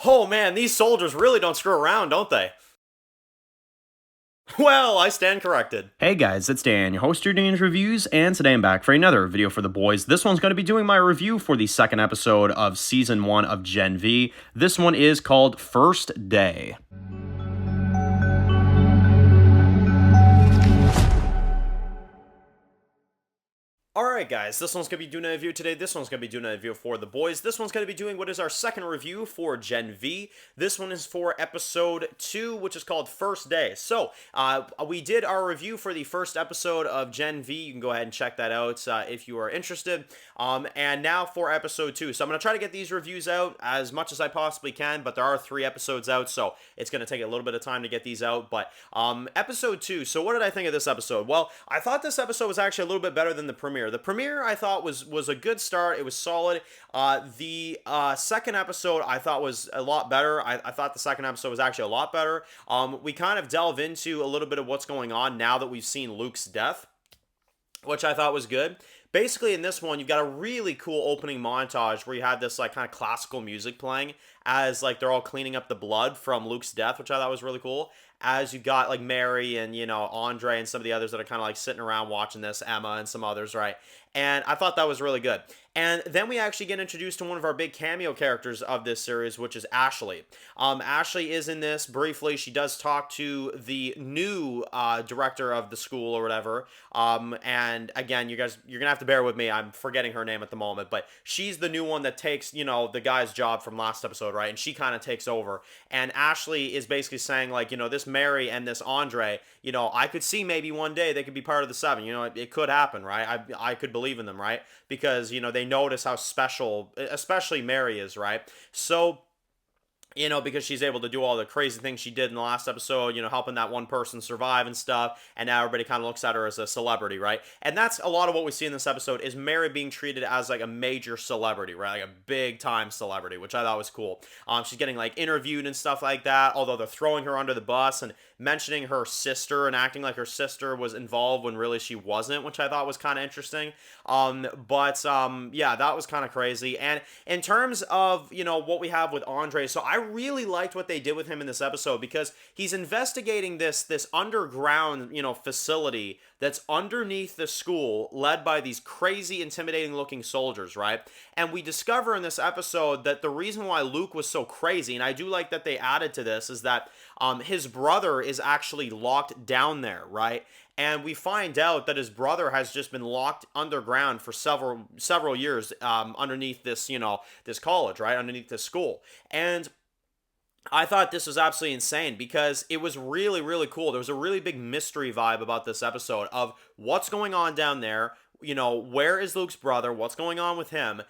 Oh man, these soldiers really don't screw around, don't they? Well, I stand corrected. Hey guys, it's Dan, your host of your Dan's Reviews, and today I'm back for another video for the boys. This one's going to be doing my review for the second episode of Season 1 of Gen V. This one is called First Day. Alright guys, this one's going to be doing a review today. This one's going to be doing a review for the boys. This one's going to be doing what is our second review for Gen V. This one is for episode 2, which is called First Day. So, we did our review for the first episode of Gen V. You can go ahead and check that out if you are interested. And now for episode 2. So I'm going to try to get these reviews out as much as I possibly can, but there are 3 episodes out, so it's going to take a little bit of time to get these out. But episode 2, so what did I think of this episode? Well, I thought this episode was actually a little bit better than the premiere. The premiere I thought was a good start. It was solid. The second episode I thought was a lot better. I thought the second episode was actually a lot better. We kind of delve into a little bit of what's going on now that we've seen Luke's death, which I thought was good. Basically, in this one, you've got a really cool opening montage where you had this like kind of classical music playing as like they're all cleaning up the blood from Luke's death, which I thought was really cool. As you got like Mary and, you know, Andre and some of the others that are kind of like sitting around watching this, Emma and some others, right? And I thought that was really good. And then we actually get introduced to one of our big cameo characters of this series, which is Ashley. Ashley is in this briefly. She does talk to the new director of the school or whatever. And again, you're gonna have to bear with me. I'm forgetting her name at the moment, but she's the new one that takes, you know, the guy's job from last episode, right? And she kind of takes over. And Ashley is basically saying like, you know, this Mary and this Andre, you know, I could see maybe one day they could be part of the 7. You know, it could happen, right? I could believe in them, right? Because, you know, they notice how special, especially Mary is, right? So, you know, because she's able to do all the crazy things she did in the last episode, you know, helping that one person survive and stuff, and now everybody kind of looks at her as a celebrity, right? And that's a lot of what we see in this episode is Mary being treated as like a major celebrity, right? Like a big time celebrity, which I thought was cool. She's getting like interviewed and stuff like that, although they're throwing her under the bus and mentioning her sister and acting like her sister was involved when really she wasn't, which I thought was kind of interesting. Yeah, that was kind of crazy. And in terms of, you know, what we have with Andre, so I really liked what they did with him in this episode because he's investigating this underground, you know, facility that's underneath the school led by these crazy intimidating looking soldiers, right? And we discover in this episode that the reason why Luke was so crazy, and I do like that they added to this, is that his brother is actually locked down there, right? And we find out that his brother has just been locked underground for several years underneath this, you know, this college, right? Underneath this school. And I thought this was absolutely insane because it was really, really cool. There was a really big mystery vibe about this episode of what's going on down there. You know, where is Luke's brother? What's going on with him?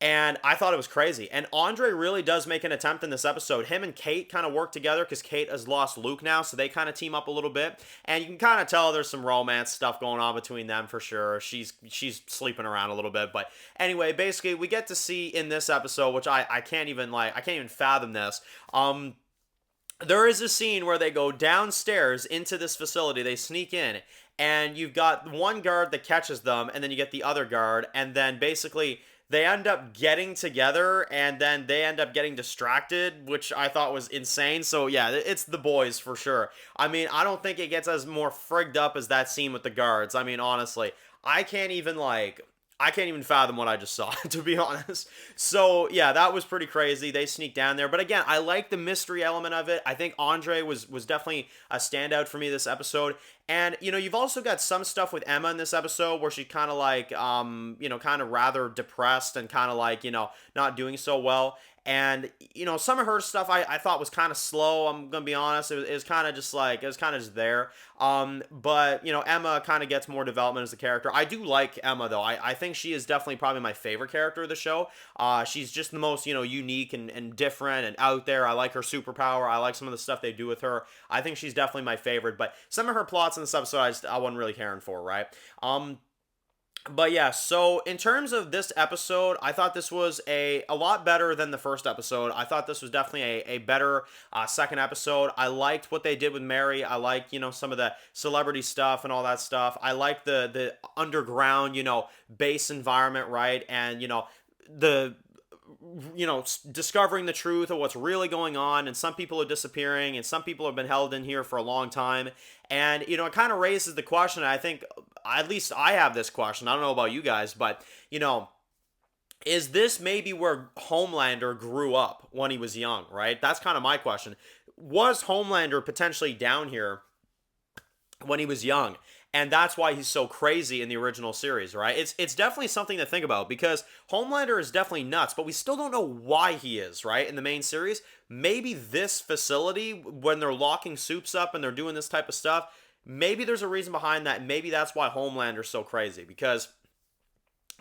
And I thought it was crazy. And Andre really does make an attempt in this episode. Him and Kate kind of work together because Kate has lost Luke now, so they kind of team up a little bit. And you can kind of tell there's some romance stuff going on between them for sure. She's sleeping around a little bit. But anyway, basically, we get to see in this episode, which I can't even fathom this. There is a scene where they go downstairs into this facility. They sneak in, and you've got one guard that catches them, and then you get the other guard, and then basically they end up getting together and then they end up getting distracted, which I thought was insane. So yeah, it's the boys for sure. I mean, I don't think it gets as more frigged up as that scene with the guards. I mean, honestly, I can't even fathom what I just saw, to be honest. So, yeah, that was pretty crazy. They sneaked down there. But again, I like the mystery element of it. I think Andre was definitely a standout for me this episode. And, you know, you've also got some stuff with Emma in this episode where she's kind of like, you know, kind of rather depressed and kind of like, you know, not doing so well. And, you know, some of her stuff I thought was kind of slow. I'm going to be honest. It was kind of just like, it was kind of just there. But, you know, Emma kind of gets more development as a character. I do like Emma, though. I think she is definitely probably my favorite character of the show. She's just the most, you know, unique and different and out there. I like her superpower. I like some of the stuff they do with her. I think she's definitely my favorite. But some of her plots in this episode, I wasn't really caring for, right? But yeah, so in terms of this episode, I thought this was a lot better than the first episode. I thought this was definitely a better second episode. I liked what they did with Mary. I liked, you know, some of the celebrity stuff and all that stuff. I liked the underground, you know, base environment, right? And, you know, the discovering the truth of what's really going on, and some people are disappearing, and some people have been held in here for a long time. And, it kind of raises the question, I think, at least I have this question, I don't know about you guys, but, is this maybe where Homelander grew up when he was young, right? That's kind of my question. Was Homelander potentially down here when he was young? And that's why he's so crazy in the original series, right? It's definitely something to think about, because Homelander is definitely nuts, but we still don't know why he is, right? In the main series, maybe this facility, when they're locking Supes up and they're doing this type of stuff, maybe there's a reason behind that. Maybe that's why Homelander's so crazy, because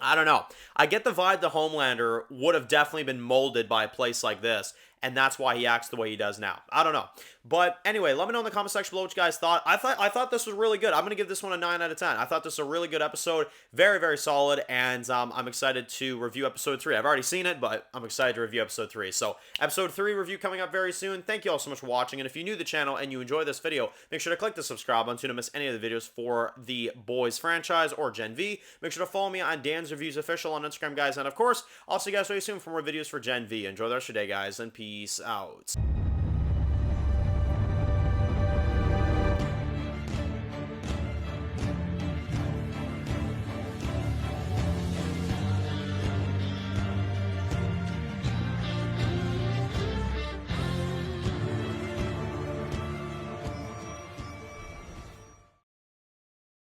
I don't know. I get the vibe that Homelander would have definitely been molded by a place like this, and that's why he acts the way he does now. I don't know. But anyway, let me know in the comment section below what you guys thought. I thought this was really good. I'm going to give this one a 9 out of 10. I thought this was a really good episode. Very, very solid, and I'm excited to review episode 3. I've already seen it, but I'm excited to review episode 3. So, episode 3 review coming up very soon. Thank you all so much for watching, and if you're new to the channel and you enjoy this video, make sure to click the subscribe button so you don't miss any of the videos for the Boys franchise or Gen V. Make sure to follow me on Dan's Reviews Official on Instagram, guys, and of course, I'll see you guys very soon for more videos for Gen V. Enjoy the rest of your day, guys, and peace out.